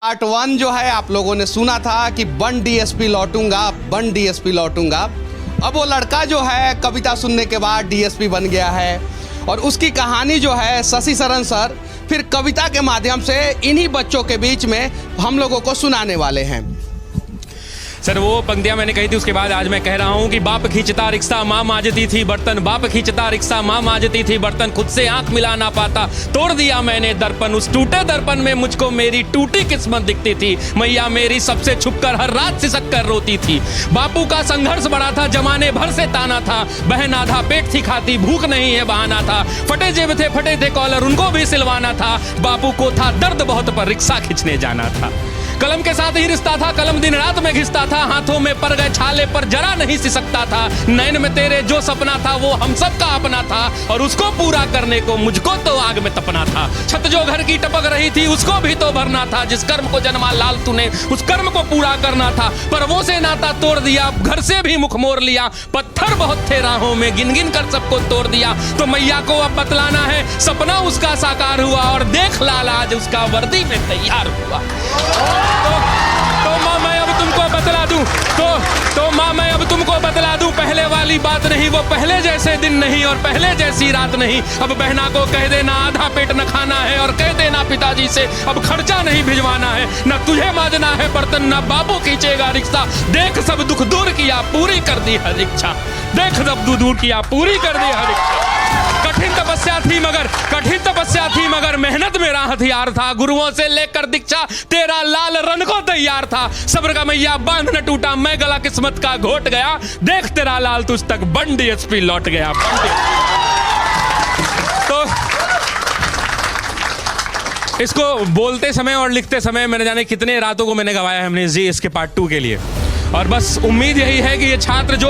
Part 1 जो है आप लोगों ने सुना था कि बन डीएसपी लौटूंगा, बन डीएसपी लौटूंगा। अब वो लड़का जो है कविता सुनने के बाद डीएसपी बन गया है और उसकी कहानी जो है शशि शरण सर फिर कविता के माध्यम से इन्हीं बच्चों के बीच में हम लोगों को सुनाने वाले हैं। सर वो पंक्तियां मैंने कही थी, उसके बाद आज मैं कह रहा हूं कि बाप खींचता रिक्शा माँ मांजती थी बर्तन, बाप खींचता रिक्शा माँ मांजती थी बर्तन, खुद से आंख मिला ना पाता तोड़ दिया मैंने दर्पण, उस टूटे दर्पण में मुझको मेरी टूटी किस्मत दिखती थी, मैया मेरी सबसे छुपकर हर रात सिसक कर रोती थी। बापू का संघर्ष बड़ा था, जमाने भर से ताना था, बहन आधा पेट थी खाती, भूख नहीं है बहाना था, फटे जेब थे फटे थे कॉलर उनको भी सिलवाना था, बापू को था दर्द बहुत पर रिक्शा खींचने जाना था। कलम के साथ ही रिश्ता था, कलम दिन रात में घिसता था, हाथों में पड़ गए छाले पर जरा नहीं सिसकता था, नैन में तेरे जो सपना था वो हम सब का अपना था और उसको पूरा करने को मुझको तो आग में तपना था। छत जो घर की टपक रही थी उसको भी तो भरना था, जिस कर्म को जन्मा लाल तूने उस कर्म को पूरा करना था, पर वो से नाता तोड़ दिया, घर से भी मुख मोड़ लिया, पत्थर बहुत थे राहों में गिन गिन कर सबको तोड़ दिया। तो मैया को अब बतलाना है सपना उसका साकार हुआ और देख लाल आज उसका वर्दी में तैयार हुआ। तो माँ मैं अब तुमको बतला दूं, तो माँ मैं अब तुमको बतला दूं, पहले वाली बात नहीं, वो पहले जैसे दिन नहीं और पहले जैसी रात नहीं। अब बहना को कह देना आधा पेट न खाना है और कह देना पिताजी से अब खर्चा नहीं भिजवाना है, न तुझे मांजना है बर्तन न बाबू खींचेगा रिक्शा, देख सब दुख दूर किया पूरी कर दी हर इच्छा, देख सब दुख दूर किया पूरी कर दी हर इच्छा। कठिन तपस्या थी मगर मेहनत मेरा हथियार था, गुरुओं से लेकर दीक्षा तेरा लाल रन को तैयार था, सब्र का मैया बांध न टूटा मैं गला किस्मत का घोट गया, देख तेरा लाल तुझ तक बन डीएसपी लौट गया। तो इसको बोलते समय और लिखते समय मैंने जाने कितने रातों को मैंने गवाया है हमने जी इसके पार्ट 2 के लिए, और बस उम्मीद यही है कि ये छात्र जो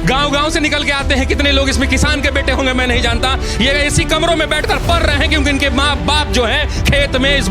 गांव-गांव से निकल के आते हैं, कितने लोग इसमें किसान के बेटे होंगे मैं नहीं जानता, ये ऐसी कमरों में बैठकर पढ़ रहे हैं क्योंकि इनके माँ बाप जो हैं खेत में इस